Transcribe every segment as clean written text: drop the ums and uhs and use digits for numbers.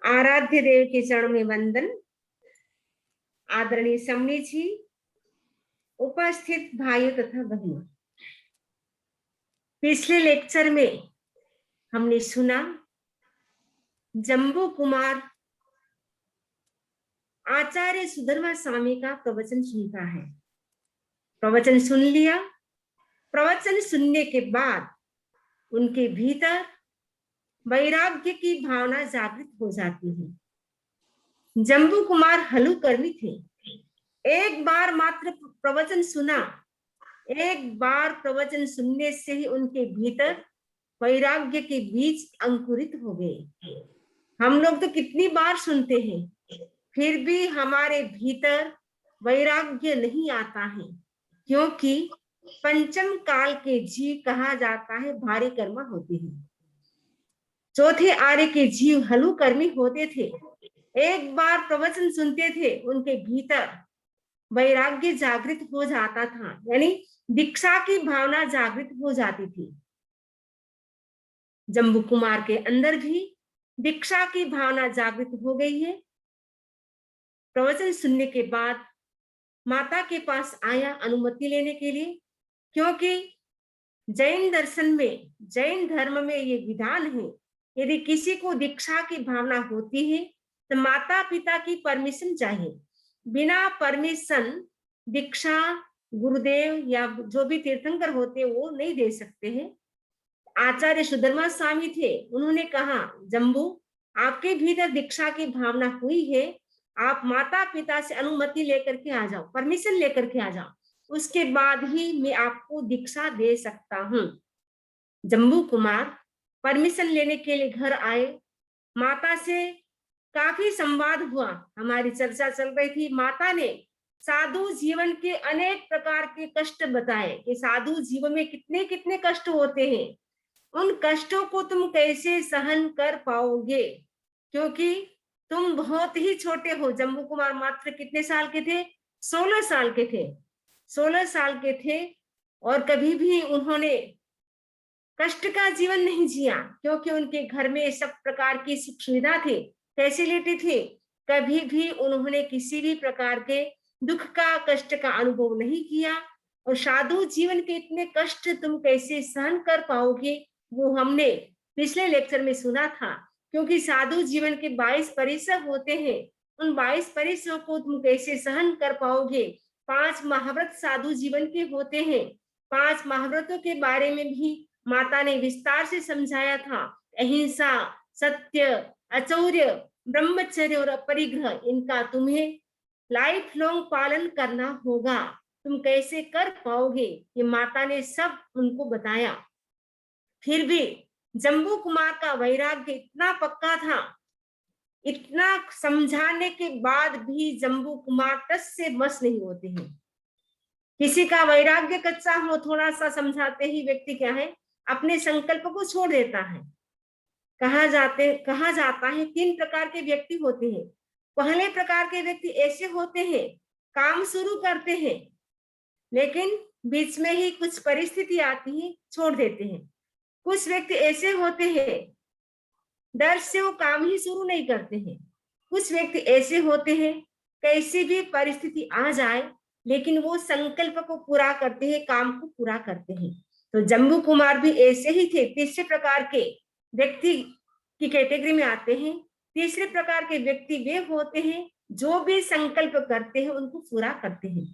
आराध्य देव के चरणों में वंदन। आदरणीय समणी जी, उपस्थित भाइयों तथा बहनों, पिछले लेक्चर में हमने सुना जम्बू कुमार आचार्य सुधर्मा स्वामी का प्रवचन सुनता है। प्रवचन सुन लिया। प्रवचन सुनने के बाद उनके भीतर वैराग्य की भावना जागृत हो जाती है। जम्बू कुमार हलुकर्मी थे। एक बार मात्र प्रवचन सुना, एक बार प्रवचन सुनने से ही उनके भीतर वैराग्य के बीज अंकुरित हो गए। हम लोग तो कितनी बार सुनते हैं, फिर भी हमारे भीतर वैराग्य नहीं आता है, क्योंकि पंचम काल के जीव कहा जाता है भारी कर्मा होते हैं। चौथे आर्य के जीव हलुकर्मी होते थे। एक बार प्रवचन सुनते थे, उनके भीतर वैराग्य जागृत हो जाता था, यानी दीक्षा की भावना जागृत हो जाती थी। जम्बू कुमार के अंदर भी दीक्षा की भावना जागृत हो गई है। प्रवचन सुनने के बाद माता के पास आया अनुमति लेने के लिए, क्योंकि जैन दर्शन में, जैन धर्म में ये विधान है, यदि किसी को दीक्षा की भावना होती है तो माता पिता की परमिशन चाहिए। बिना परमिशन दीक्षा गुरुदेव या जो भी तीर्थंकर होते वो नहीं दे सकते हैं। आचार्य सुधर्मा स्वामी थे, उन्होंने कहा जम्बू, आपके भीतर दीक्षा की भावना हुई है, आप माता पिता से अनुमति लेकर के आ जाओ, परमिशन लेकर के आ जाओ, उसके बाद ही मैं आपको दीक्षा दे सकता हूँ। जम्बू कुमार परमिशन लेने के लिए घर आए। माता से काफी संवाद हुआ, हमारी चर्चा चल रही थी। माता ने साधु जीवन के अनेक प्रकार के कष्ट बताए कि साधु जीवन में कितने कितने कष्ट होते हैं, उन कष्टों को तुम कैसे सहन कर पाओगे, क्योंकि तुम बहुत ही छोटे हो। जम्बू कुमार मात्र कितने साल के थे? 16 साल के थे। 16 साल के थे और कभी भी उन्होंने कष्ट का जीवन नहीं जिया, क्योंकि उनके घर में सब प्रकार की सुख सुविधा थी, फैसिलिटी थी। कभी भी उन्होंने किसी भी प्रकार के दुख का, कष्ट का अनुभव नहीं किया। और साधु जीवन के इतने कष्ट तुम कैसे सहन कर पाओगे, वो हमने पिछले लेक्चर में सुना था। क्योंकि साधु जीवन के 22 परिसर होते हैं, उन 22 परिसरों को तुम कैसे सहन कर पाओगे। 5 महाव्रत साधु जीवन के होते हैं। 5 महाव्रतों के बारे में भी माता ने विस्तार से समझाया था। अहिंसा, सत्य, अचौर्य, ब्रह्मचर्य और अपरिग्रह, इनका तुम्हें लाइफ लॉन्ग पालन करना होगा। तुम कैसे कर पाओगे, ये माता ने सब उनको बताया। फिर भी जम्बू कुमार का वैराग्य इतना पक्का था, इतना समझाने के बाद भी जम्बू कुमार टस से बस नहीं होते हैं। किसी का वैराग्य कच्चा हो, थोड़ा सा समझाते ही व्यक्ति क्या है, अपने संकल्प को छोड़ देता है। कहा जाता है 3 प्रकार के व्यक्ति होते हैं। पहले प्रकार के व्यक्ति ऐसे होते हैं, काम शुरू करते हैं लेकिन बीच में ही कुछ परिस्थिति आती है, छोड़ देते हैं। कुछ व्यक्ति ऐसे होते हैं, डर से वो काम ही शुरू नहीं करते हैं। कुछ व्यक्ति ऐसे होते हैं, कैसी भी परिस्थिति आ जाए लेकिन वो संकल्प को पूरा करते हैं, काम को पूरा करते हैं। तो जम्बू कुमार भी ऐसे ही थे। तीसरे प्रकार के व्यक्ति की कैटेगरी में आते हैं। तीसरे प्रकार के व्यक्ति वे होते हैं जो भी संकल्प करते हैं उनको पूरा करते हैं।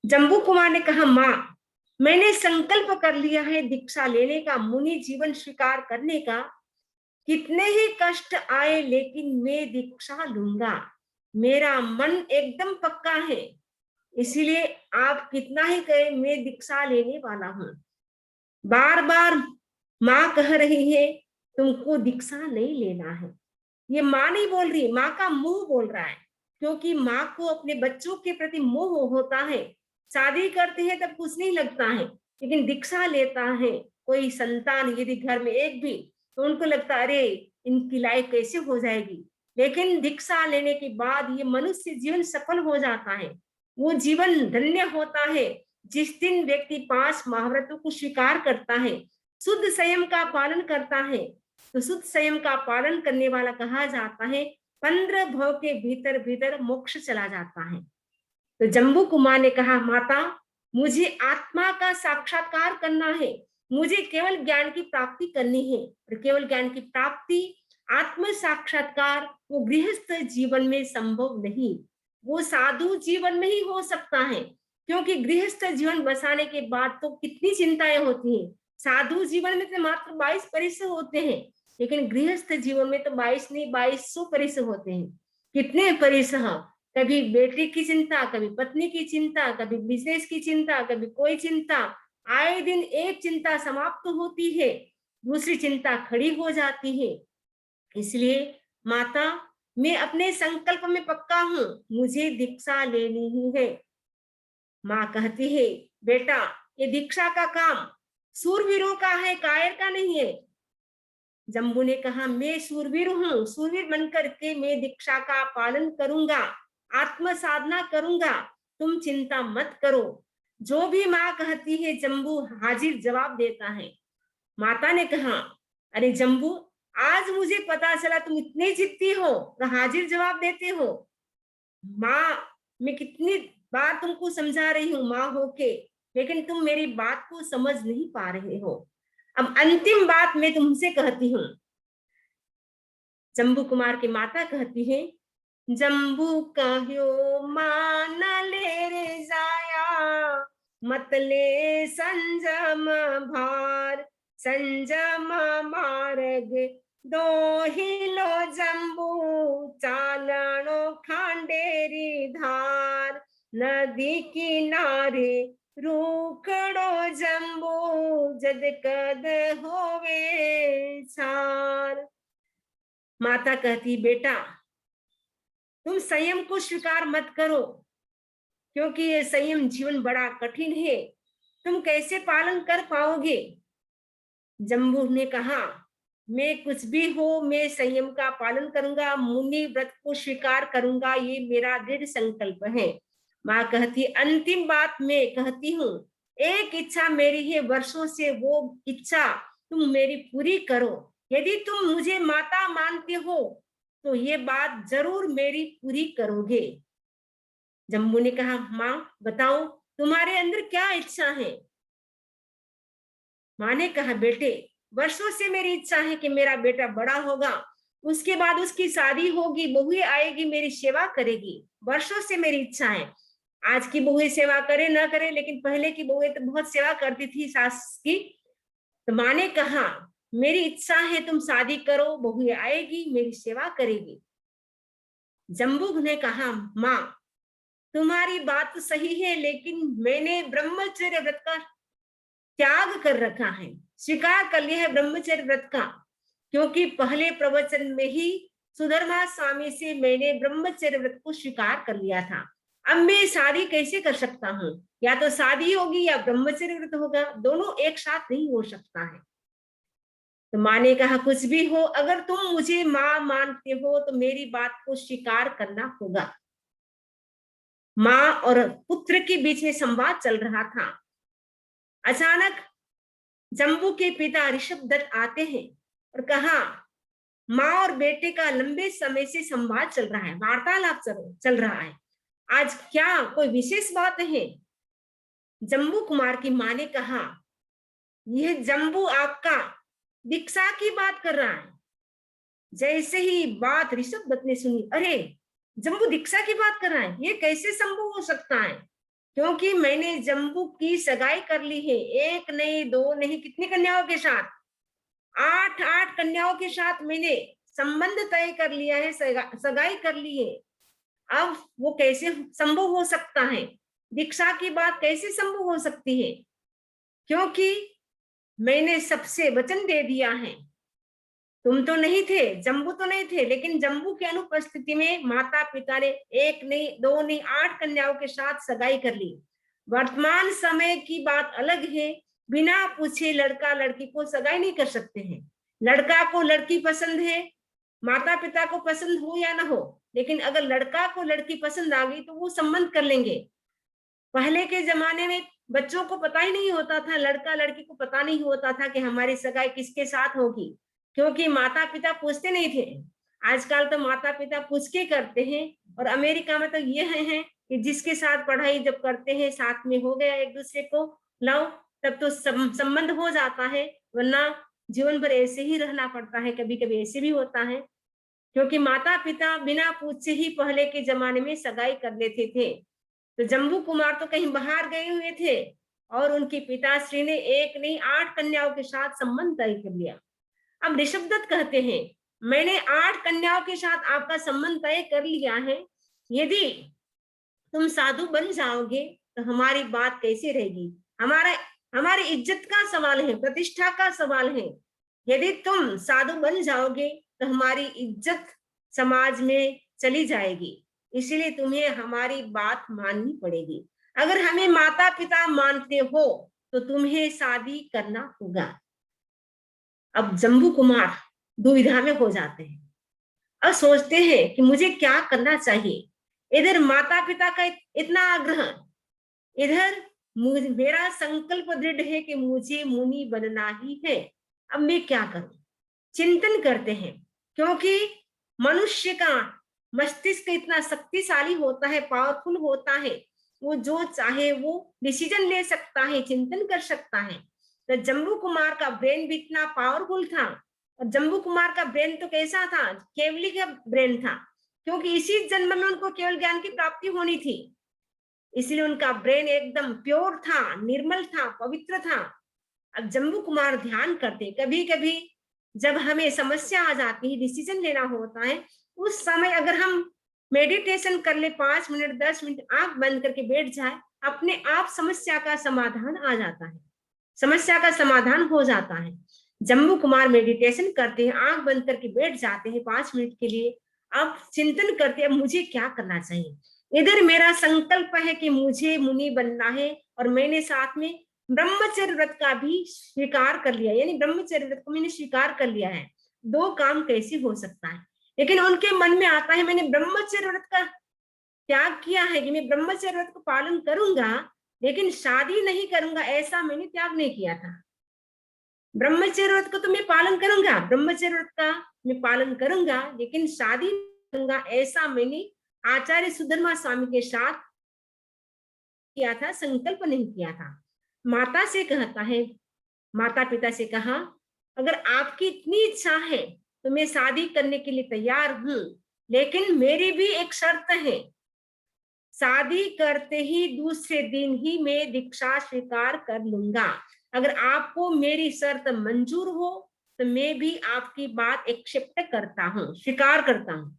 जम्बू कुमार ने कहा, माँ, मैंने संकल्प कर लिया है दीक्षा लेने का, मुनि जीवन स्वीकार करने का। कितने ही कष्ट आए लेकिन मैं दीक्षा लूंगा, मेरा मन एकदम पक्का है। इसीलिए आप कितना ही कहें, मैं दीक्षा लेने वाला हूं। बार बार माँ कह रही है तुमको दीक्षा नहीं लेना है। ये माँ नहीं बोल रही, माँ का मुंह बोल रहा है, क्योंकि माँ को अपने बच्चों के प्रति मोह होता है। शादी करते हैं तब कुछ नहीं लगता है, लेकिन दीक्षा लेता है कोई संतान यदि घर में एक भी, तो उनको लगता है अरे इनकी लाइफ कैसे हो जाएगी। लेकिन दीक्षा लेने के बाद ये मनुष्य जीवन सफल हो जाता है, वो जीवन धन्य होता है। जिस दिन व्यक्ति 5 महाव्रतों को स्वीकार करता है, शुद्ध संयम का पालन करता है, तो शुद्ध संयम का पालन करने वाला कहा जाता है 15 भव के भीतर भीतर मोक्ष चला जाता है। तो जम्बू कुमार ने कहा, माता मुझे आत्मा का साक्षात्कार करना है, मुझे केवल ज्ञान की प्राप्ति करनी है। और केवल ज्ञान की प्राप्ति, आत्म साक्षात्कार वो गृहस्थ जीवन में संभव नहीं, वो साधु जीवन में ही हो सकता है। क्योंकि गृहस्थ जीवन बसाने के बाद तो कितनी चिंताएं होती हैं। साधु जीवन में तो मात्र 22 परिसर होते हैं, लेकिन गृहस्थ जीवन में तो 22 नहीं 2200 परिसर होते हैं। कितने परिसर, कभी बेटे की चिंता, कभी पत्नी की चिंता, कभी बिजनेस की चिंता, कभी कोई चिंता। आए दिन एक चिंता समाप्त होती है, दूसरी चिंता खड़ी हो जाती है। इसलिए माता, मैं अपने संकल्प में पक्का हूं, मुझे दीक्षा लेनी ही है। माँ कहती है, बेटा ये दीक्षा का काम सूरवीरों का है, कायर का नहीं है। जम्बू ने कहा, मैं सूरवीर हूँ, सूरवीर बनकर के मैं दीक्षा का पालन करूंगा, आत्म साधना करूंगा, तुम चिंता मत करो। जो भी माँ कहती है जम्बू हाजिर जवाब देता है। माता ने कहा, अरे जम्बू, आज मुझे पता चला तुम इतने जिद्दी हो और हाजिर जवाब देते हो। माँ, मैं कितनी बार तुमको समझा रही हूँ माँ होके, लेकिन तुम मेरी बात को समझ नहीं पा रहे हो। अब अंतिम बात मैं तुमसे कहती हूँ। जम्बू कुमार की माता कहती है, जम्बू कहो मान ले रे जाया, मत ले संजम भार, संजम मार्ग दो हिलो जम्बू, चालनो खांडेरी धार, नदी किनारे रूखड़ो जम्बू, जद कद होवे छार। माता कहती, बेटा तुम संयम को स्वीकार मत करो, क्योंकि ये संयम जीवन बड़ा कठिन है, तुम कैसे पालन कर पाओगे। जम्बू ने कहा, मैं कुछ भी हो, मैं संयम का पालन करूंगा, मुनि व्रत को स्वीकार करूंगा, ये मेरा दृढ़ संकल्प है। माँ कहती, अंतिम बात मैं कहती हूँ, एक इच्छा मेरी है वर्षों से, वो इच्छा तुम मेरी पूरी करो। यदि तुम मुझे माता मानते हो तो ये बात जरूर मेरी पूरी करोगे। जम्बू ने कहा, माँ बताओ तुम्हारे अंदर क्या इच्छा है। माँ ने कहा, बेटे वर्षों से मेरी इच्छा है कि मेरा बेटा बड़ा होगा, उसके बाद उसकी शादी होगी, बहुएं आएगी, मेरी सेवा करेगी। वर्षों से मेरी इच्छा है। आज की बहुएं सेवा करे ना करे, लेकिन पहले की बहुएं तो बहुत सेवा करती थी सास की। तो माँ ने कहा, मेरी इच्छा है तुम शादी करो, बहुएं आएगी, मेरी सेवा करेगी। जम्बू ने कहा, माँ तुम्हारी बात तो सही है, लेकिन मैंने ब्रह्मचर्य व्रत का त्याग कर रखा है, स्वीकार कर लिया है ब्रह्मचर्य व्रत का। क्योंकि पहले प्रवचन में ही सुधर्मा स्वामी से मैंने ब्रह्मचर्य व्रत को स्वीकार कर लिया था। अब मैं शादी कैसे कर सकता हूँ, या तो शादी होगी या ब्रह्मचर्य व्रत होगा, दोनों एक साथ नहीं हो सकता है। तो माँ ने कहा, कुछ भी हो, अगर तुम मुझे माँ मानते हो तो मेरी बात को स्वीकार करना होगा। माँ और पुत्र के बीच में संवाद चल रहा था। अचानक जम्बू के पिता ऋषभ दत्त आते हैं और कहा, माँ और बेटे का लंबे समय से संवाद चल रहा है, वार्तालाप चल रहा है, आज क्या कोई विशेष बात है। जम्बू कुमार की माँ ने कहा, यह जम्बू आपका दीक्षा की बात कर रहा है। जैसे ही बात ऋषभ दत्त ने सुनी, अरे जम्बू दीक्षा की बात कर रहा है, ये कैसे संभव हो सकता है, क्योंकि मैंने जम्बू की सगाई कर ली है, एक नहीं दो नहीं, कितनी कन्याओं के साथ, 8 कन्याओं के साथ मैंने संबंध तय कर लिया है, सगाई कर ली है। अब वो कैसे संभव हो सकता है, दीक्षा की बात कैसे संभव हो सकती है, क्योंकि मैंने सबसे वचन दे दिया है। तुम तो नहीं थे, जम्बू तो नहीं थे, लेकिन जम्बू की अनुपस्थिति में माता पिता ने एक नहीं दो नहीं 8 कन्याओं के साथ सगाई कर ली। वर्तमान समय की बात अलग है, बिना पूछे लड़का लड़की को सगाई नहीं कर सकते हैं। लड़का को लड़की पसंद है, माता पिता को पसंद हो या ना हो, लेकिन अगर लड़का को लड़की पसंद आ गई तो वो संबंध कर लेंगे। पहले के जमाने में बच्चों को पता ही नहीं होता था, लड़का लड़की को पता नहीं होता था कि हमारी सगाई किसके साथ होगी, क्योंकि माता पिता पूछते नहीं थे। आजकल तो माता पिता पूछ के करते हैं, और अमेरिका में तो ये है कि जिसके साथ पढ़ाई जब करते हैं साथ में हो गया एक दूसरे को लाओ, तब तो संबंध हो जाता है, वरना जीवन भर ऐसे ही रहना पड़ता है। कभी कभी ऐसे भी होता है, क्योंकि माता पिता बिना पूछे ही पहले के जमाने में सगाई कर लेते थे। तो जम्बू कुमार तो कहीं बाहर गए हुए थे, और उनके पिताश्री ने एक नहीं 8 कन्याओं के साथ संबंध तय कर लिया। अब ऋषभदत्त कहते हैं, मैंने 8 कन्याओं के साथ आपका संबंध तय कर लिया है, यदि तुम साधु बन जाओगे तो हमारी बात कैसे रहेगी? हमारा हमारी इज्जत का सवाल है, प्रतिष्ठा का सवाल है। यदि तुम साधु बन जाओगे तो हमारी इज्जत समाज में चली जाएगी, इसलिए तुम्हें हमारी बात माननी पड़ेगी। अगर हमें माता पिता मानते हो तो तुम्हें शादी करना होगा। अब जम्बू कुमार दुविधा में हो जाते हैं, अब सोचते हैं कि मुझे क्या करना चाहिए। इधर माता पिता का इतना आग्रह, इधर मेरा संकल्प दृढ़ है कि मुझे मुनि बनना ही है। अब मैं क्या करूं? चिंतन करते हैं, क्योंकि मनुष्य का मस्तिष्क इतना शक्तिशाली होता है, पावरफुल होता है, वो जो चाहे वो डिसीजन ले सकता है, चिंतन कर सकता है। तो जम्बू कुमार का ब्रेन भी इतना पावरफुल था, और जम्बू कुमार का ब्रेन तो कैसा था? केवली का ब्रेन था, क्योंकि इसी जन्म में उनको केवल ज्ञान की प्राप्ति होनी थी, इसलिए उनका ब्रेन एकदम प्योर था, निर्मल था, पवित्र था। अब जम्बू कुमार ध्यान करते, कभी कभी जब हमें समस्या आ जाती है, डिसीजन लेना होता है, उस समय अगर हम मेडिटेशन कर ले 5 मिनट 10 मिनट, आंख बंद करके बैठ जाए, अपने आप समस्या का समाधान आ जाता है, समस्या का समाधान हो जाता है। जम्बू कुमार मेडिटेशन करते हैं, आंख बंद करके बैठ जाते हैं 5 मिनट के लिए। अब चिंतन करते हैं, अब मुझे क्या करना चाहिए। इधर मेरा संकल्प है कि मुझे मुनि बनना है, और मैंने साथ में ब्रह्मचर्य व्रत का भी स्वीकार कर लिया, यानी ब्रह्मचर्य व्रत को मैंने स्वीकार कर लिया है। दो काम कैसे हो सकता है? लेकिन उनके मन में आता है, मैंने ब्रह्मचर्य व्रत का त्याग किया है कि मैं ब्रह्मचर्य व्रत को पालन करूंगा, लेकिन शादी नहीं करूंगा, ऐसा मैंने त्याग नहीं किया था। ब्रह्मचर्य व्रत को तो मैं पालन करूंगा, ब्रह्मचर्य व्रत का मैं पालन करूंगा, लेकिन शादी करूंगा, ऐसा मैंने आचार्य सुधर्मा स्वामी के साथ किया था, संकल्प नहीं किया था। माता से कहता है, माता पिता से कहा, अगर आपकी इतनी इच्छा है तो मैं शादी करने के लिए तैयार हूं, लेकिन मेरी भी एक शर्त है, शादी करते ही दूसरे दिन ही मैं दीक्षा स्वीकार कर लूंगा। अगर आपको मेरी शर्त मंजूर हो तो मैं भी आपकी बात एक्सेप्ट करता हूँ, स्वीकार करता हूँ।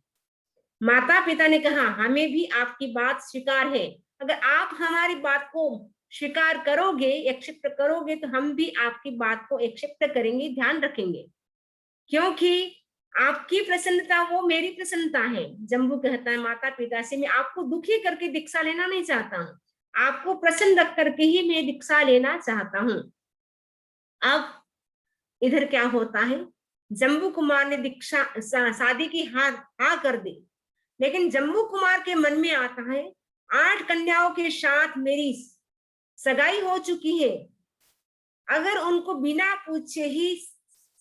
माता पिता ने कहा, हमें भी आपकी बात स्वीकार है, अगर आप हमारी बात को स्वीकार करोगे, एक्सेप्ट करोगे, तो हम भी आपकी बात को एक्सेप्ट करेंगे, ध्यान रखेंगे, क्योंकि आपकी प्रसन्नता वो मेरी प्रसन्नता है। जम्बू कहता है माता पिता से, मैं आपको दुखी करके दीक्षा लेना नहीं चाहता हूँ, आपको प्रसन्न रख करके ही मैं दीक्षा लेना चाहता हूँ। अब इधर क्या होता है, जम्बू कुमार ने दीक्षा शादी की हाँ कर दी, लेकिन जम्बू कुमार के मन में आता है, 8 कन्याओं के साथ मेरी सगाई हो चुकी है, अगर उनको बिना पूछे ही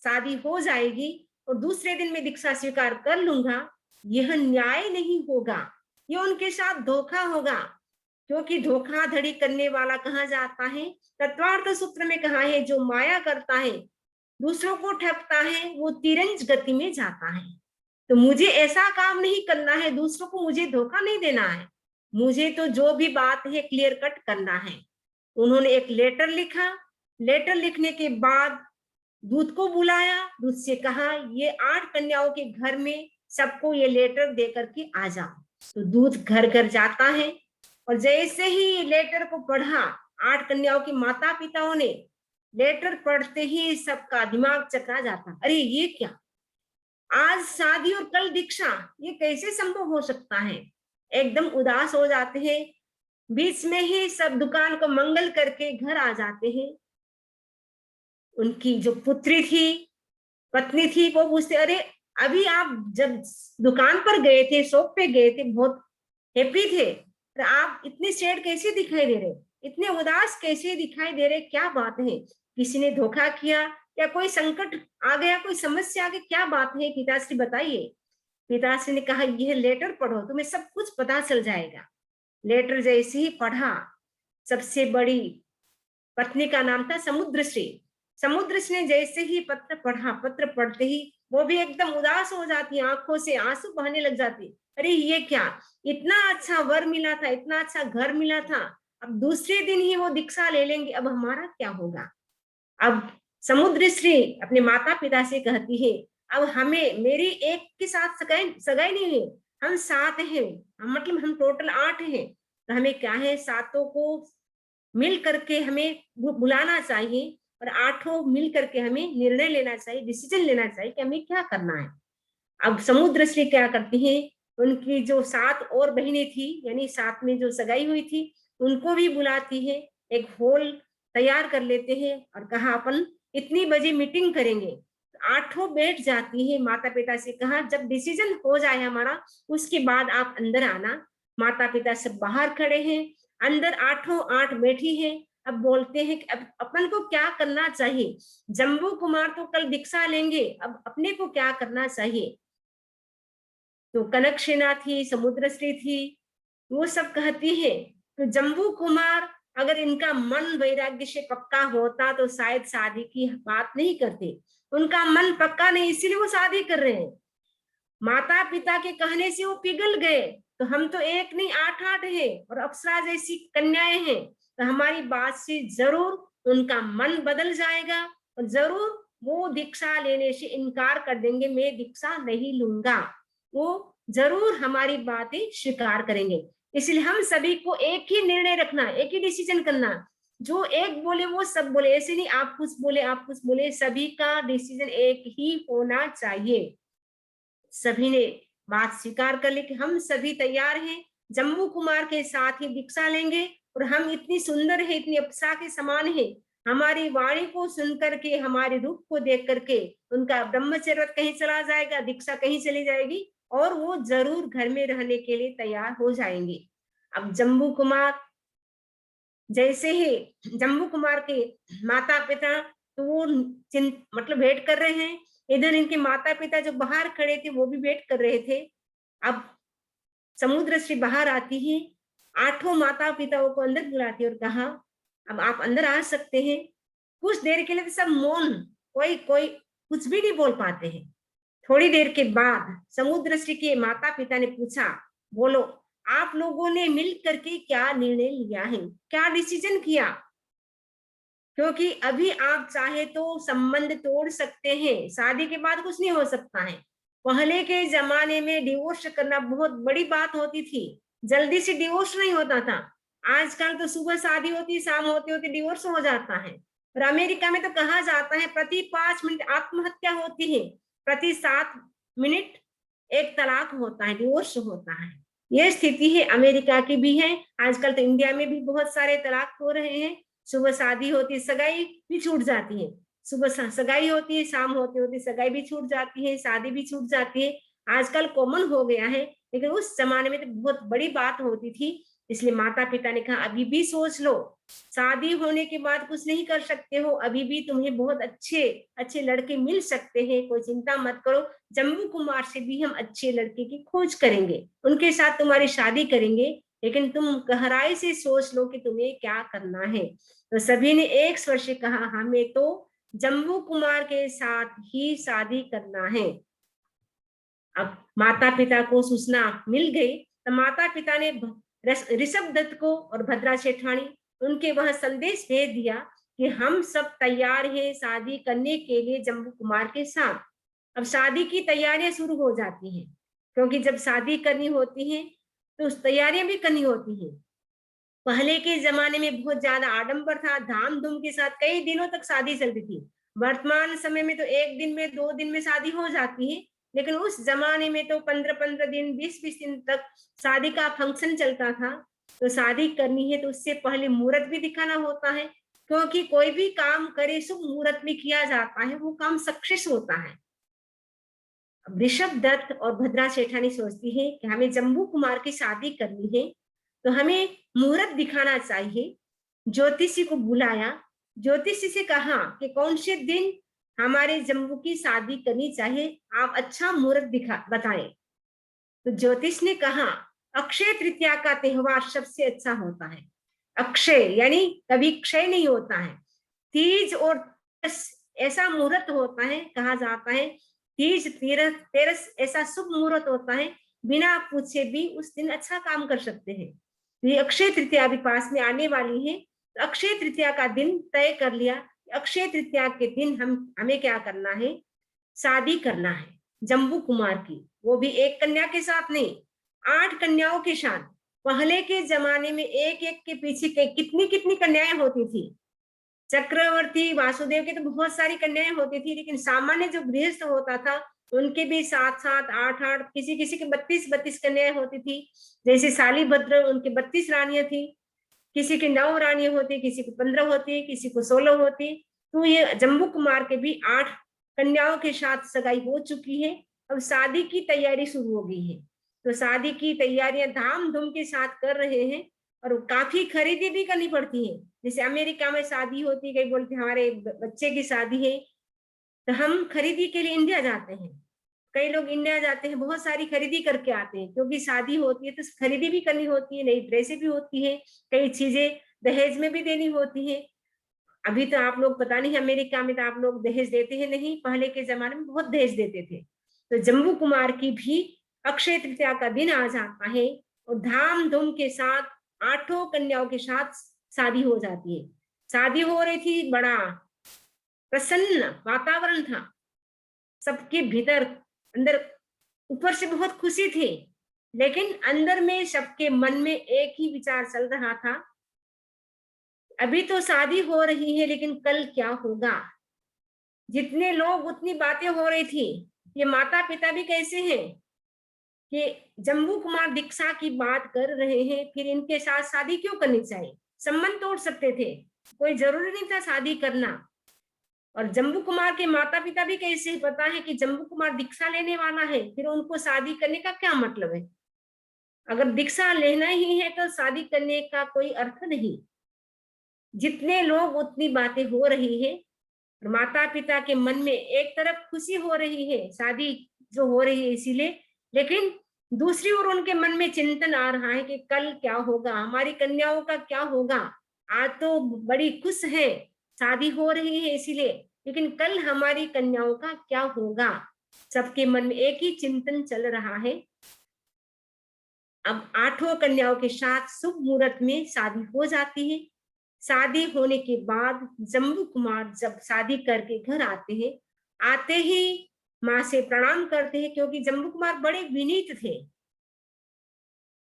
शादी हो जाएगी और दूसरे दिन मैं दीक्षा स्वीकार कर लूंगा, यह न्याय नहीं होगा, ये उनके साथ धोखा होगा, क्योंकि धोखाधड़ी करने वाला कहा जाता है, तत्वार्थ सूत्र में कहा है, जो माया करता है, दूसरों को ठगता है, वो तिरंज गति में जाता है। तो मुझे ऐसा काम नहीं करना है, दूसरों को मुझे धोखा नहीं देना है, मुझे तो जो भी बात है क्लियर कट करना है। उन्होंने एक लेटर लिखा, लेटर लिखने के बाद दूत को बुलाया, दूत से कहा, ये 8 कन्याओं के घर में सबको ये लेटर दे करके आ जाओ। तो दूत घर घर जाता है, और जैसे ही लेटर को पढ़ा, 8 कन्याओं के माता पिताओं ने, लेटर पढ़ते ही सबका दिमाग चकरा जाता, अरे ये क्या, आज शादी और कल दीक्षा, ये कैसे संभव हो सकता है। एकदम उदास हो जाते हैं, बीच में ही सब दुकान को मंगल करके घर आ जाते हैं। उनकी जो पुत्री थी, पत्नी थी, वो पूछते, अरे अभी आप जब दुकान पर गए थे, शॉप पे गए थे, बहुत हैप्पी थे, तो आप इतने सैड कैसे दिखाई दे रहे, इतने उदास कैसे दिखाई दे रहे, क्या बात है, किसी ने धोखा किया या कोई संकट आ गया, कोई समस्या आ गई, क्या बात है पिताश्री बताइए। पिताश्री ने कहा यह लेटर पढ़ो, तुम्हें सब कुछ पता चल जाएगा। लेटर जैसे ही पढ़ा, सबसे बड़ी पत्नी का नाम था समुद्रश्री। समुद्रश्री ने जैसे ही पत्र पढ़ा, पत्र पढ़ते ही वो भी एकदम उदास हो जाती, आंखों से आंसू बहने लग जाती। अरे ये क्या, इतना अच्छा वर मिला था, इतना अच्छा घर मिला था, अब दूसरे दिन ही वो दीक्षा ले लेंगे, अब हमारा क्या होगा। अब समुद्रश्री अपने माता पिता से कहती है, अब हमें मेरी एक के साथ सगाई सगाई नहीं है, हम 7 हैं, मतलब हम टोटल 8 हैं, तो हमें क्या है, सातों को मिल करके हमें बुलाना चाहिए और 8 मिल करके हमें निर्णय लेना चाहिए, डिसीजन लेना चाहिए कि हमें क्या करना है। अब समुद्रश्री क्या करती है, उनकी जो 7 और बहनें थी, यानी 7 में जो सगाई हुई थी, उनको भी बुलाती है, एक हॉल तैयार कर लेते हैं और कहा अपन इतनी बजे मीटिंग करेंगे। 8 बैठ जाती है, माता पिता से कहा जब डिसीजन हो जाए हमारा, उसके बाद आप अंदर आना। माता पिता सब बाहर खड़े हैं, अंदर 8 बैठी है। अब बोलते हैं कि अब अपन को क्या करना चाहिए, जम्बू कुमार तो कल दीक्षा लेंगे, अब अपने को क्या करना चाहिए। तो कनक सेना थी, समुद्रश्री थी, वो सब कहती है तो जम्बू कुमार अगर इनका मन वैराग्य से पक्का होता तो शायद शादी की बात नहीं करते, उनका मन पक्का नहीं, इसीलिए वो शादी कर रहे हैं। माता पिता के कहने से वो पिघल गए, तो हम तो एक नहीं 8 है और अप्सरा जैसी कन्याएं हैं, तो हमारी बात से जरूर उनका मन बदल जाएगा और जरूर वो दीक्षा लेने से इनकार कर देंगे, मैं दीक्षा नहीं लूंगा, वो जरूर हमारी बातें स्वीकार करेंगे। इसलिए हम सभी को एक ही निर्णय रखना, एक ही डिसीजन करना, जो एक बोले वो सब बोले, ऐसे नहीं आप कुछ बोले आप कुछ बोले, सभी का डिसीजन एक ही होना चाहिए। सभी ने बात स्वीकार कर ली कि हम सभी तैयार हैं, जम्बू कुमार के साथ ही दीक्षा लेंगे और हम इतनी सुंदर है, इतनी अप्सरा के समान है, हमारी वाणी को सुन करके, हमारे रूप को देख करके उनका ब्रह्मचर्य कहीं चला जाएगा, दीक्षा कहीं चली जाएगी और वो जरूर घर में रहने के लिए तैयार हो जाएंगे। अब जम्बू कुमार जैसे ही जम्बू कुमार के माता पिता तो वो मतलब वेट कर रहे हैं, इधर इनके माता पिता जो बाहर खड़े थे वो भी वेट कर रहे थे। अब समुद्रश्री बाहर आती है, 8 माता पिताओं को अंदर बुलाती है और कहा अब आप अंदर आ सकते हैं। कुछ देर के लिए तो सब मौन, कोई कोई कुछ भी नहीं बोल पाते हैं। थोड़ी देर के बाद समुद्रश्री के माता पिता ने पूछा, बोलो आप लोगों ने मिल करके क्या निर्णय लिया है, क्या डिसीजन किया, क्योंकि अभी आप चाहे तो संबंध तोड़ सकते हैं, शादी के बाद कुछ नहीं हो सकता है। पहले के जमाने में डिवोर्स करना बहुत बड़ी बात होती थी, जल्दी से डिवोर्स नहीं होता था। आजकल तो सुबह शादी होती, शाम होते होते डिवोर्स हो जाता है। और अमेरिका में तो कहा जाता है प्रति 5 मिनट आत्महत्या होती है, प्रति 7 मिनट एक तलाक होता है, डिवोर्स होता है। ये स्थिति है, अमेरिका की भी है। आजकल तो इंडिया में भी बहुत सारे तलाक हो रहे हैं। सुबह शादी होती है, सगाई भी छूट जाती है, सुबह सगाई होती है, शाम होते होते सगाई भी छूट जाती है, शादी भी छूट जाती है। आजकल कॉमन हो गया है, लेकिन उस जमाने में तो बहुत बड़ी बात होती थी। इसलिए माता पिता ने कहा अभी भी सोच लो, शादी होने के बाद कुछ नहीं कर सकते हो, अभी भी तुम्हें बहुत अच्छे अच्छे लड़के मिल सकते हैं, कोई चिंता मत करो, जम्बू कुमार से भी हम अच्छे लड़के की खोज करेंगे, उनके साथ तुम्हारी शादी करेंगे, लेकिन तुम गहराई से सोच लो कि तुम्हें क्या करना है। तो सभी ने एक स्वर से कहा हमें तो जम्बू कुमार के साथ ही शादी करना है। अब माता पिता को सूचना मिल गई, तो माता पिता ने ऋषभ दत्त को और भद्रा सेठानी उनके वहां संदेश भेज दिया कि हम सब तैयार हैं शादी करने के लिए जम्बू कुमार के साथ। अब शादी की तैयारियां शुरू हो जाती हैं, क्योंकि जब शादी करनी होती है तो तैयारियां भी करनी होती हैं। पहले के जमाने में बहुत ज्यादा आडंबर था, धाम धूम के साथ कई दिनों तक शादी चलती थी। वर्तमान समय में तो एक दिन में 2 दिन में शादी हो जाती है, लेकिन उस जमाने में तो 15-15 दिन 20-20 दिन तक शादी का फंक्शन चलता था। तो शादी करनी है तो उससे पहले मुहूर्त भी दिखाना होता है, क्योंकि कोई भी काम करे शुभ मुहूर्त में किया जाता है, वो काम सक्सेस होता है। ऋषभ दत्त और भद्रा सेठानी सोचती है कि हमें जम्बू कुमार की शादी करनी है, तो हमें मुहूर्त दिखाना चाहिए। ज्योतिषी को बुलाया, ज्योतिषी से कहा कि कौन से दिन हमारे जम्बू की शादी करनी चाहिए, आप अच्छा मुहूर्त दिखा बताएं। तो ज्योतिष ने कहा अक्षय तृतीया का त्योहार सबसे अच्छा होता है। अक्षय यानी कभी क्षय नहीं होता है। तीज और ऐसा मुहूर्त होता है, कहा जाता है तीज तीरथ तेरस ऐसा शुभ मुहूर्त होता है, बिना पूछे भी उस दिन अच्छा काम कर सकते हैं। ये अक्षय तृतीया अभी पास में आने वाली है, तो अक्षय तृतीया का दिन तय कर लिया। अक्षय तृतीया के दिन हमें क्या करना है, शादी करना है जम्बू कुमार की, वो भी एक कन्या के साथ नहीं, 8 कन्याओं के साथ। पहले के जमाने में एक एक के पीछे कितनी कितनी कन्याएं होती थी। चक्रवर्ती वासुदेव की तो बहुत सारी कन्याएं होती थी, लेकिन सामान्य जो गृहस्थ होता था उनके भी 7-7 8-8 किसी किसी के 32-32 कन्याएं होती थी। जैसे शालीभद्र उनके 32 रानियां थी, किसी की 9 रानियां होती, किसी को 15 होती, किसी को 16 होती। तो ये जम्बू कुमार के भी 8 कन्याओं के साथ सगाई हो चुकी है। अब शादी की तैयारी शुरू हो गई है, तो शादी की तैयारियां धाम धूम के साथ कर रहे हैं, और काफी खरीदी भी करनी पड़ती है। जैसे अमेरिका में शादी होती है, कई बोलते हमारे बच्चे की शादी है, तो हम खरीदी के लिए इंडिया जाते हैं। कई लोग इंडिया जाते हैं, बहुत सारी खरीदी करके आते हैं, क्योंकि शादी होती है तो खरीदी भी करनी होती है, नई ड्रेसें भी होती है, कई चीजें दहेज में भी देनी होती है। अभी तो आप लोग पता नहीं अमेरिका में तो आप लोग दहेज देते हैं नहीं, पहले के जमाने में बहुत दहेज देते थे। तो जम्बू कुमार की भी अक्षय तृतीया का दिन आ जाता है, और धाम धूम के साथ 8 कन्याओं के साथ शादी हो जाती है। शादी हो रही थी, बड़ा प्रसन्न वातावरण था सबके भीतर, अंदर ऊपर से बहुत खुशी थी, लेकिन अंदर में सबके मन में एक ही विचार चल रहा था, अभी तो शादी हो रही है लेकिन कल क्या होगा। जितने लोग उतनी बातें हो रही थी, ये माता पिता भी कैसे हैं कि जम्बू कुमार दीक्षा की बात कर रहे हैं, फिर इनके साथ शादी क्यों करनी चाहिए, संबंध तोड़ सकते थे, कोई जरूरी नहीं था शादी करना। और जम्बू कुमार के माता पिता भी कैसे पता है कि जम्बू कुमार दीक्षा लेने वाला है, फिर उनको शादी करने का क्या मतलब है। अगर दीक्षा लेना ही है तो शादी करने का कोई अर्थ नहीं। जितने लोग उतनी बातें हो रही है, और माता पिता के मन में एक तरफ खुशी हो रही है शादी जो हो रही है इसीलिए, लेकिन दूसरी ओर उनके मन में चिंतन आ रहा है कि कल क्या होगा, हमारी कन्याओं का क्या होगा। आज तो बड़ी खुश है, शादी हो रही है इसीलिए, लेकिन कल हमारी कन्याओं का क्या होगा। सबके मन में एक ही चिंतन चल रहा है। अब 8 कन्याओं के साथ शुभ मुहूर्त में शादी हो जाती है। शादी होने के बाद जम्बू कुमार जब शादी करके घर आते हैं, आते ही माँ से प्रणाम करते हैं, क्योंकि जम्बू कुमार बड़े विनीत थे।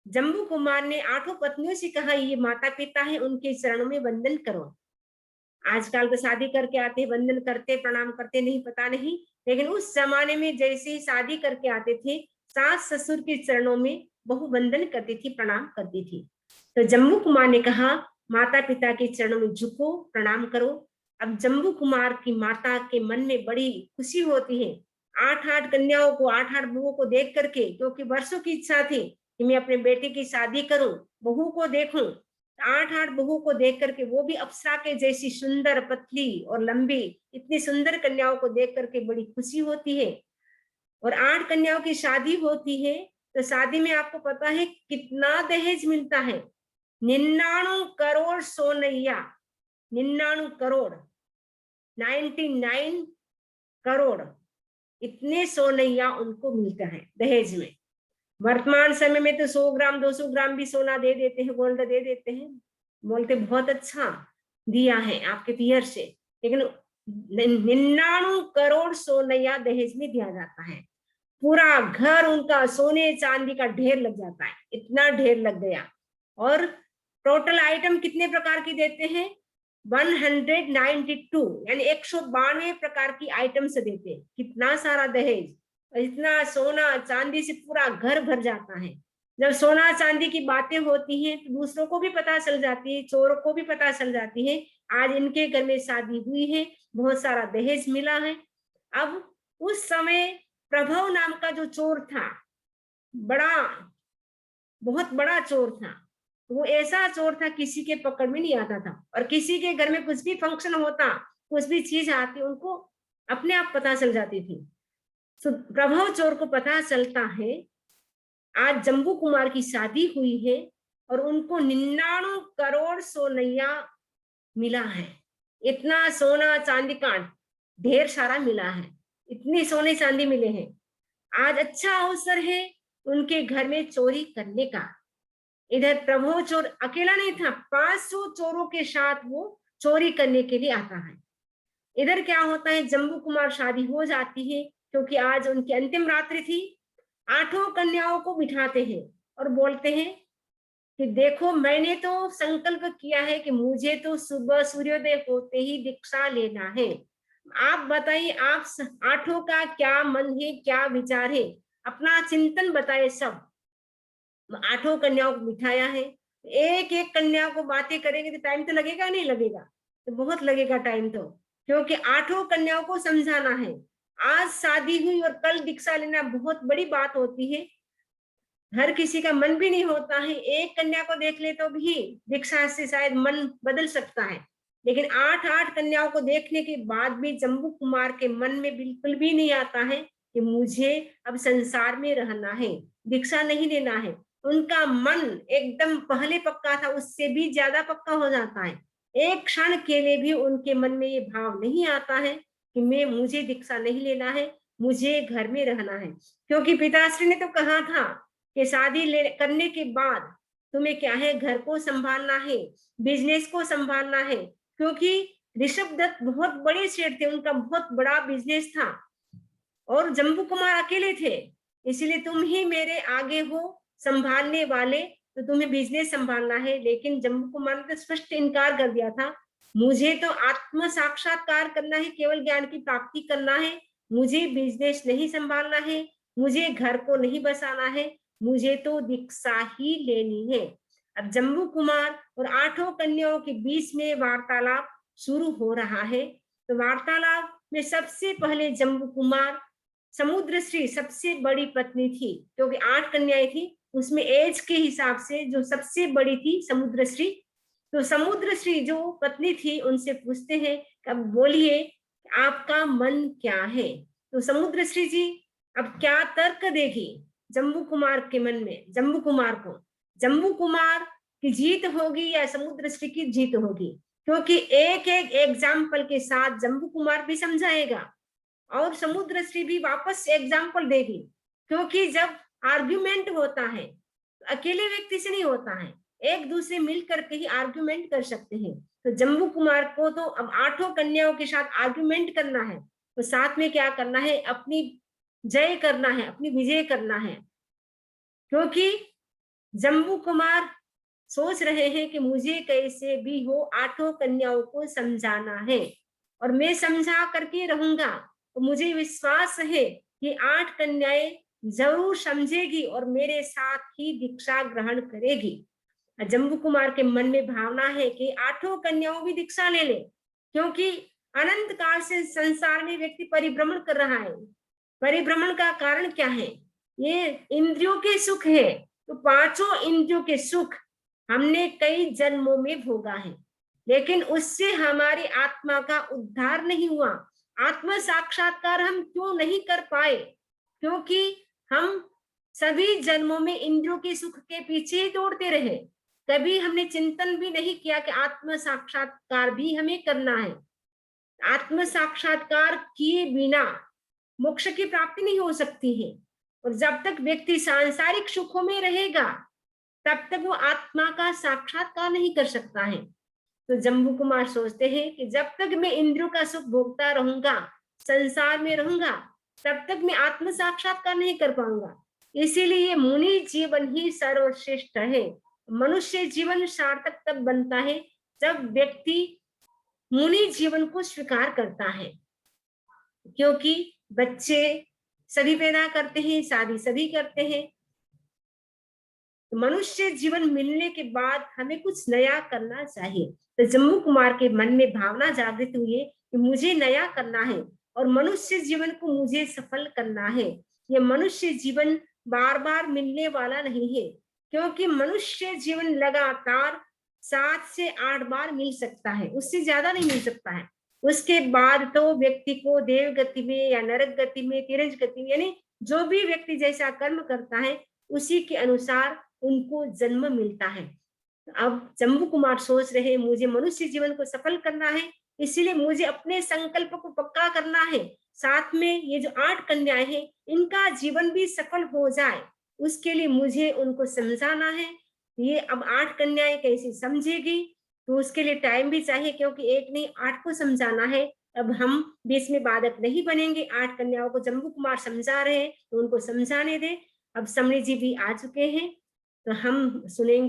जम्बू कुमार ने 8 पत्नियों से कहा ये माता पिता है, उनके चरणों में वंदन करो। आजकल तो शादी करके आते वंदन करते प्रणाम करते नहीं, पता नहीं, लेकिन उस जमाने में जैसे ही शादी करके आते थे, सास ससुर के चरणों में बहु वंदन करती थी, प्रणाम करती थी। तो जम्बू कुमार ने कहा माता पिता के चरणों में झुको, प्रणाम करो। अब जम्बू कुमार की माता के मन में बड़ी खुशी होती है, 8-8 कन्याओं को, 8-8 बहुओं को देख करके, क्योंकि वर्षों की इच्छा थी कि मैं अपने बेटे की शादी करूं, बहू को देखूं। 8-8 बहू को देख करके, वो भी अप्सरा के जैसी सुंदर, पतली और लंबी, इतनी सुंदर कन्याओं को देख करके बड़ी खुशी होती है। और 8 कन्याओं की शादी होती है, तो शादी में आपको पता है कितना दहेज मिलता है, 99 करोड़ सोनैया, 99 करोड़, 99 करोड़, इतने सोनैया उनको मिलता है दहेज में। वर्तमान समय में तो 100 ग्राम 200 ग्राम भी सोना दे देते हैं, गोल्ड दे देते हैं, बोलते बहुत अच्छा दिया है आपके पियर से, लेकिन 99 करोड़ सोनैया दहेज में दिया जाता है। पूरा घर उनका सोने चांदी का ढेर लग जाता है, इतना ढेर लग गया। और टोटल आइटम कितने प्रकार की देते हैं, 192, यानी 192 प्रकार की आइटम्स देते हैं। कितना सारा दहेज, इतना सोना चांदी से पूरा घर भर जाता है। जब सोना चांदी की बातें होती हैं तो दूसरों को भी पता चल जाती है, चोरों को भी पता चल जाती है, आज इनके घर में शादी हुई है, बहुत सारा दहेज मिला है। अब उस समय प्रभव नाम का जो चोर था, बड़ा, बहुत बड़ा चोर था, वो ऐसा चोर था किसी के पकड़ में नहीं आता था, और किसी के घर में कुछ भी फंक्शन होता, कुछ भी चीज आती, उनको अपने आप पता चल जाती थी। तो प्रभव चोर को पता चलता है आज जम्बू कुमार की शादी हुई है और उनको 99 करोड़ सोनैया मिला है। इतना सोना चांदी का ढेर सारा मिला है, इतनी सोने चांदी मिले हैं। आज अच्छा अवसर है उनके घर में चोरी करने का। इधर प्रभु चोर अकेला नहीं था, 500 चोरों के साथ वो चोरी करने के लिए आता है। इधर क्या होता है, जम्बू कुमार शादी हो जाती है क्योंकि आज उनकी अंतिम रात्रि थी। 8 कन्याओं को बिठाते हैं और बोलते हैं कि देखो, मैंने तो संकल्प किया है कि मुझे तो सुबह सूर्योदय होते ही दीक्षा लेना है। आप बताइए, आप 8 का क्या मन है, क्या विचार है, अपना चिंतन बताइए सब। 8 कन्याओं को बिठाया है, एक एक कन्या को बातें करेंगे तो टाइम तो लगेगा, नहीं लगेगा? तो बहुत लगेगा टाइम तो, क्योंकि 8 कन्याओं को समझाना है। आज शादी हुई और कल दीक्षा लेना बहुत बड़ी बात होती है। हर किसी का मन भी नहीं होता है, एक कन्या को देख ले तो भी दीक्षा से शायद मन बदल सकता है, लेकिन 8 कन्याओं को देखने के बाद भी जम्बू कुमार के मन में बिल्कुल भी नहीं आता है कि मुझे अब संसार में रहना है, दीक्षा नहीं लेना है। उनका मन एकदम पहले पक्का था, उससे भी ज्यादा पक्का हो जाता है। एक क्षण के लिए भी उनके मन में ये भाव नहीं आता है कि मुझे दीक्षा नहीं लेना है, मुझे घर में रहना है। क्योंकि पिताश्री ने तो कहा था कि शादी करने के बाद तुम्हें क्या है, घर को संभालना है, बिजनेस को संभालना है। क्योंकि ऋषभ दत्त बहुत बड़े सेठ थे, उनका बहुत बड़ा बिजनेस था और जम्बू कुमार अकेले थे, इसलिए तुम ही मेरे आगे हो संभालने वाले, तो तुम्हें बिजनेस संभालना है। लेकिन जम्बू कुमार ने तो स्पष्ट इनकार कर दिया था, मुझे तो आत्म साक्षात्कार करना है, केवल ज्ञान की प्राप्ति करना है, मुझे बिजनेस नहीं संभालना है, मुझे घर को नहीं बसाना है, मुझे तो दीक्षा ही लेनी है। अब जम्बू कुमार और 8 कन्याओं के बीच में वार्तालाप शुरू हो रहा है। तो वार्तालाप में सबसे पहले जम्बू कुमार, समुद्र श्री सबसे बड़ी पत्नी थी, क्योंकि 8 कन्याएं थी, उसमें एज के हिसाब से जो सबसे बड़ी थी समुद्र श्री। तो समुद्र श्री जो पत्नी थी उनसे पूछते हैं, अब बोलिए आपका मन क्या है? तो समुद्र श्री जी अब क्या तर्क देगी जम्बू कुमार के मन में, जम्बू कुमार को, जम्बू कुमार की जीत होगी या समुद्र श्री की जीत होगी? क्योंकि एक एक एग्जाम्पल के साथ जम्बू कुमार भी समझाएगा और समुद्र श्री भी वापस एग्जाम्पल देगी। क्योंकि जब आर्ग्यूमेंट होता है तो अकेले व्यक्ति से नहीं होता है, एक दूसरे मिलकर के ही आर्ग्यूमेंट कर सकते हैं। तो जम्बू कुमार को तो अब 8 कन्याओं के साथ आर्ग्यूमेंट करना है, तो साथ में क्या करना है, अपनी जय करना है, अपनी विजय करना है। क्योंकि जम्बू कुमार सोच रहे हैं कि मुझे कैसे भी हो 8 कन्याओं को समझाना है और मैं समझा करके रहूंगा। तो मुझे विश्वास है कि 8 कन्याएं जरूर समझेगी और मेरे साथ ही दीक्षा ग्रहण करेगी। जम्बू कुमार के मन में भावना है कि 8 कन्याओं भी दीक्षा ले ले, क्योंकि अनंत काल से संसार में व्यक्ति परिभ्रमण कर रहा है। परिभ्रमण का कारण क्या है? ये इंद्रियों के सुख है। तो 5 इंद्रियों के सुख हमने कई जन्मों में भोगा है, लेकिन उससे हमारी आत्मा का उद्धार नहीं हुआ। आत्म साक्षात्कार हम क्यों नहीं कर पाए? क्योंकि हम सभी जन्मों में इंद्रियों के सुख के पीछे ही दौड़ते रहे। कभी हमने चिंतन भी नहीं किया कि आत्म साक्षात्कार भी हमें करना है। आत्म साक्षात्कार किए बिना मोक्ष की प्राप्ति नहीं हो सकती है, और जब तक व्यक्ति सांसारिक सुखों में रहेगा तब तक वो आत्मा का साक्षात्कार नहीं कर सकता है। तो जम्बू कुमार सोचते हैं कि जब तक मैं इंद्रियों का सुख भोगता रहूंगा, संसार में रहूंगा, तब तक मैं आत्म साक्षात्कार नहीं कर पाऊंगा। इसीलिए मुनि जीवन ही सर्वश्रेष्ठ है। मनुष्य जीवन सार्थक तब बनता है जब व्यक्ति मुनि जीवन को स्वीकार करता है। क्योंकि बच्चे सभी पैदा करते हैं, शादी सभी करते हैं, मनुष्य जीवन मिलने के बाद हमें कुछ नया करना चाहिए। तो जम्बू कुमार के मन में भावना जागृत हुई है कि मुझे नया करना है और मनुष्य जीवन को मुझे सफल करना है। ये मनुष्य जीवन बार बार मिलने वाला नहीं है, क्योंकि मनुष्य जीवन लगातार 7 से 8 बार मिल सकता है, उससे ज्यादा नहीं मिल सकता है। उसके बाद तो व्यक्ति को देव गति में या नरक गति में, तिरंज गति में, यानी जो भी व्यक्ति जैसा कर्म करता है उसी के अनुसार उनको जन्म मिलता है। अब जम्बू कुमार सोच रहे मुझे मनुष्य जीवन को सफल करना है, इसीलिए मुझे अपने संकल्प को पक्का करना है। साथ में ये जो 8 कन्याएँ हैं, इनका जीवन भी सफल हो जाए, उसके लिए मुझे उनको समझाना है। ये अब 8 कन्याएँ कैसे समझेगी, तो उसके लिए टाइम भी चाहिए क्योंकि एक नहीं 8 को समझाना है। अब हम बीच में बाधक नहीं बनेंगे, 8 कन्याओं को जम्बू कुमार समझा रहे हैं, तो उनको समझाने दें। अब समरी जी भी आ चुके हैं, तो हम सुनेंगे।